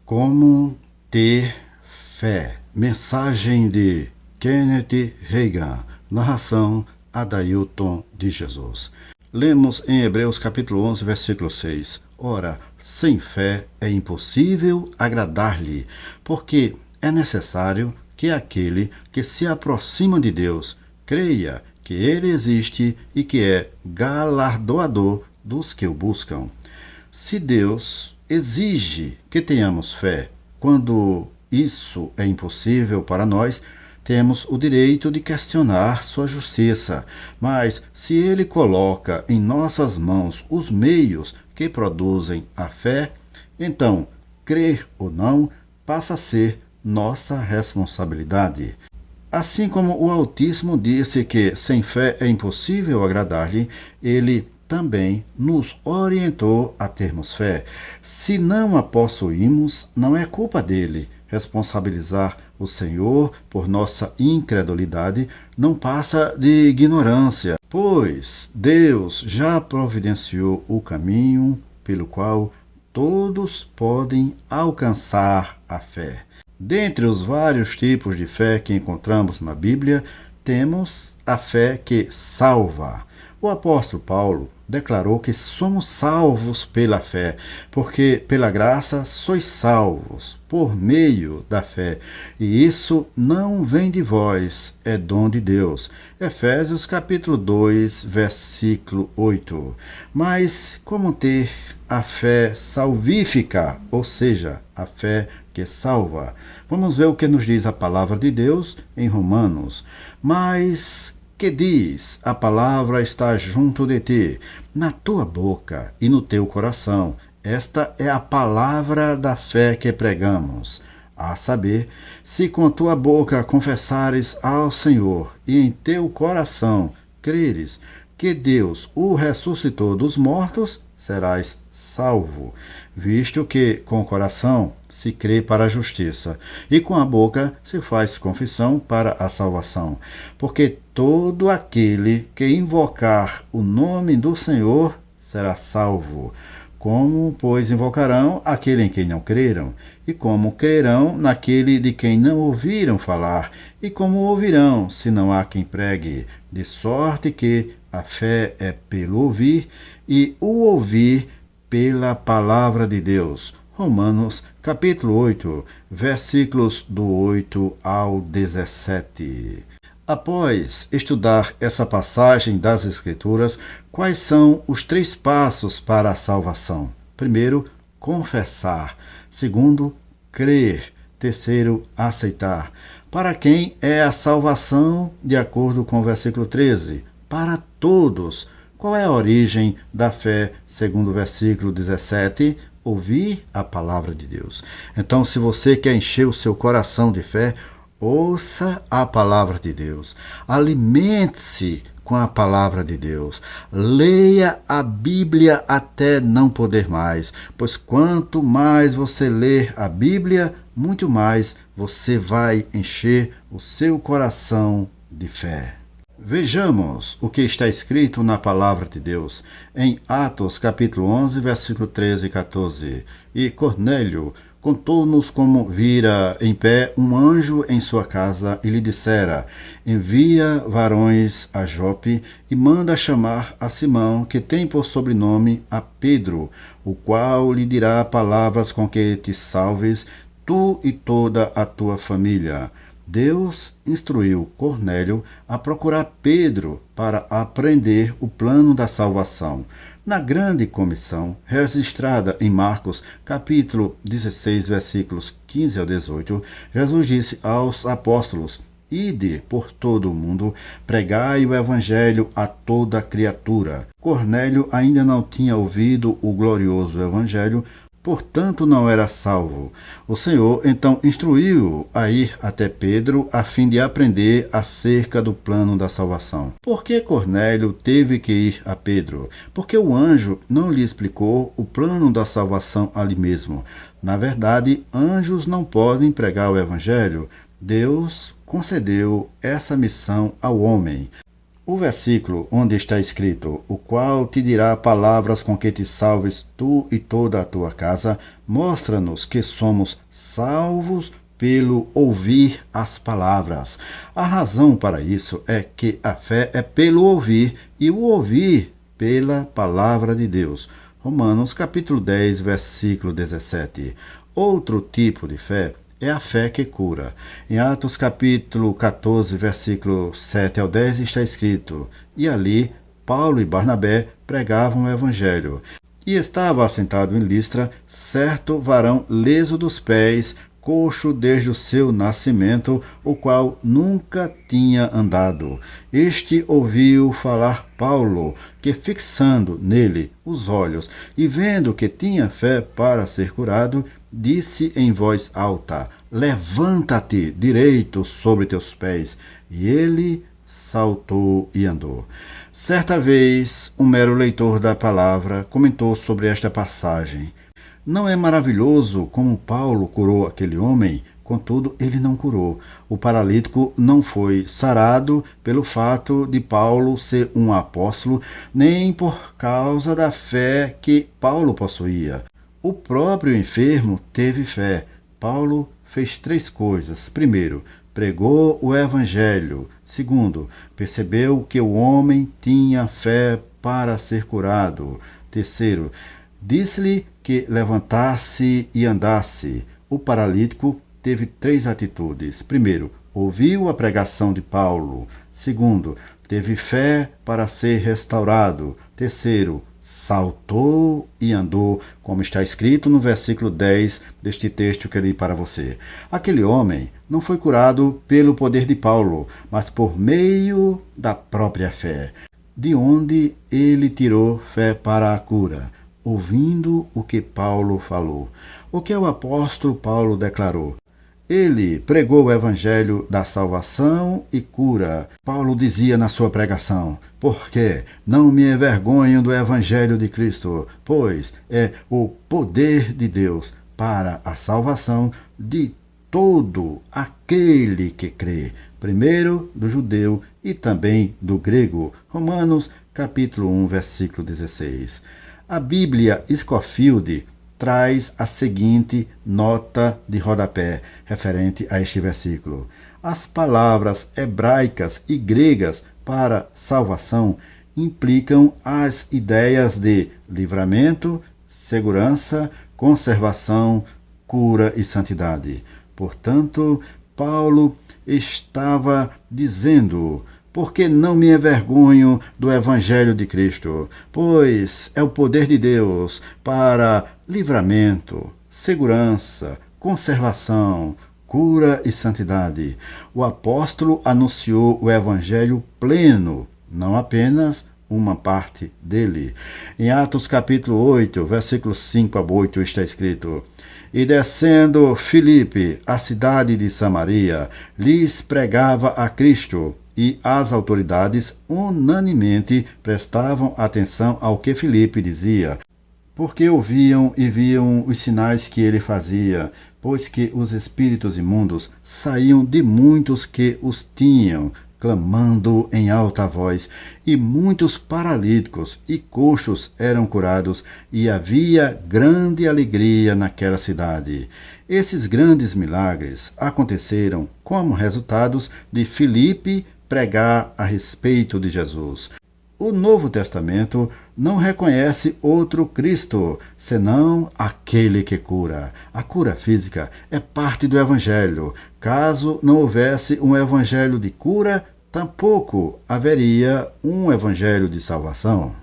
Como ter fé. Mensagem de Kenneth Reagan. Narração Adailton de Jesus. Lemos em Hebreus capítulo 11, versículo 6. Ora, sem fé é impossível agradar-lhe, porque é necessário que aquele que se aproxima de Deus creia que ele existe e que é galardoador dos que o buscam. Se Deus exige que tenhamos fé, quando isso é impossível para nós, temos o direito de questionar sua justiça. Mas se ele coloca em nossas mãos os meios que produzem a fé, então, crer ou não passa a ser nossa responsabilidade. Assim como o Altíssimo disse que sem fé é impossível agradar-lhe, ele também nos orientou a termos fé. Se não a possuímos, não é culpa dele. Responsabilizar o Senhor por nossa incredulidade não passa de ignorância, pois Deus já providenciou o caminho pelo qual todos podem alcançar a fé. Dentre os vários tipos de fé que encontramos na Bíblia, temos a fé que salva. O apóstolo Paulo declarou que somos salvos pela fé, porque pela graça sois salvos, por meio da fé. E isso não vem de vós, é dom de Deus. Efésios capítulo 2, versículo 8. Mas como ter a fé salvífica, ou seja, a fé que salva? Vamos ver o que nos diz a palavra de Deus em Romanos. Mas que diz: a palavra está junto de ti, na tua boca e no teu coração. Esta é a palavra da fé que pregamos. A saber, se com tua boca confessares ao Senhor e em teu coração creres que Deus o ressuscitou dos mortos, serás salvo, visto que com o coração se crê para a justiça e com a boca se faz confissão para a salvação. Porque todo aquele que invocar o nome do Senhor será salvo. Como, pois, invocarão aquele em quem não creram? E como crerão naquele de quem não ouviram falar? E como ouvirão, se não há quem pregue? De sorte que a fé é pelo ouvir, e o ouvir pela palavra de Deus. Romanos capítulo 8, versículos do 8 ao 17. Após estudar essa passagem das Escrituras, quais são os 3 passos para a salvação? Primeiro, confessar. Segundo, crer. Terceiro, aceitar. Para quem é a salvação, de acordo com o versículo 13? Para todos. Qual é a origem da fé, segundo o versículo 17? Ouvir a palavra de Deus. Então, se você quer encher o seu coração de fé, ouça a palavra de Deus. Alimente-se com a palavra de Deus. Leia a Bíblia até não poder mais, pois quanto mais você ler a Bíblia, muito mais você vai encher o seu coração de fé. Vejamos o que está escrito na palavra de Deus em Atos capítulo 11, versículo 13 e 14. E Cornélio contou-nos como vira em pé um anjo em sua casa e lhe dissera: envia varões a Jope e manda chamar a Simão, que tem por sobrenome a Pedro, o qual lhe dirá palavras com que te salves, tu e toda a tua família. Deus instruiu Cornélio a procurar Pedro para aprender o plano da salvação. Na grande comissão, registrada em Marcos, capítulo 16, versículos 15 ao 18, Jesus disse aos apóstolos: ide por todo o mundo, pregai o evangelho a toda criatura. Cornélio ainda não tinha ouvido o glorioso evangelho, portanto não era salvo. O Senhor então instruiu-o a ir até Pedro a fim de aprender acerca do plano da salvação. Por que Cornélio teve que ir a Pedro? Porque o anjo não lhe explicou o plano da salvação ali mesmo. Na verdade, anjos não podem pregar o evangelho. Deus concedeu essa missão ao homem. O versículo onde está escrito, o qual te dirá palavras com que te salves tu e toda a tua casa, mostra-nos que somos salvos pelo ouvir as palavras. A razão para isso é que a fé é pelo ouvir e o ouvir pela palavra de Deus. Romanos capítulo 10, versículo 17. Outro tipo de fé é a fé que cura. Em Atos capítulo 14, versículo 7 ao 10 está escrito: E ali Paulo e Barnabé pregavam o evangelho. E estava assentado em Listra certo varão leso dos pés, coxo desde o seu nascimento, o qual nunca tinha andado. Este ouviu falar Paulo, que fixando nele os olhos e vendo que tinha fé para ser curado, disse em voz alta: Levanta-te direito sobre teus pés. E ele saltou e andou. Certa vez, um mero leitor da palavra comentou sobre esta passagem: Não é maravilhoso como Paulo curou aquele homem? Contudo, ele não curou. O paralítico não foi sarado pelo fato de Paulo ser um apóstolo, nem por causa da fé que Paulo possuía. O próprio enfermo teve fé. Paulo fez 3 coisas. Primeiro, pregou o evangelho. Segundo, percebeu que o homem tinha fé para ser curado. Terceiro, disse-lhe que levantasse e andasse. O paralítico teve 3 atitudes. Primeiro, ouviu a pregação de Paulo. Segundo, teve fé para ser restaurado. Terceiro, saltou e andou, como está escrito no versículo 10 deste texto que li para você. Aquele homem não foi curado pelo poder de Paulo, mas por meio da própria fé. De onde ele tirou fé para a cura? Ouvindo o que Paulo falou. O que o apóstolo Paulo declarou? Ele pregou o evangelho da salvação e cura. Paulo dizia na sua pregação: Porque não me envergonho do evangelho de Cristo, pois é o poder de Deus para a salvação de todo aquele que crê, primeiro do judeu e também do grego. Romanos capítulo 1, versículo 16. A Bíblia Scofield traz a seguinte nota de rodapé referente a este versículo. As palavras hebraicas e gregas para salvação implicam as ideias de livramento, segurança, conservação, cura e santidade. Portanto, Paulo estava dizendo: Porque não me envergonho do evangelho de Cristo, pois é o poder de Deus para livramento, segurança, conservação, cura e santidade. O apóstolo anunciou o evangelho pleno, não apenas uma parte dele. Em Atos capítulo 8, versículos 5 a 8 está escrito: E descendo Filipe, a cidade de Samaria, lhes pregava a Cristo, e as autoridades unanimemente prestavam atenção ao que Filipe dizia, porque ouviam e viam os sinais que ele fazia, pois que os espíritos imundos saíam de muitos que os tinham, clamando em alta voz, e muitos paralíticos e coxos eram curados, e havia grande alegria naquela cidade. Esses grandes milagres aconteceram como resultados de Filipe pregar a respeito de Jesus. O Novo Testamento não reconhece outro Cristo, senão aquele que cura. A cura física é parte do Evangelho. Caso não houvesse um Evangelho de cura, tampouco haveria um Evangelho de salvação.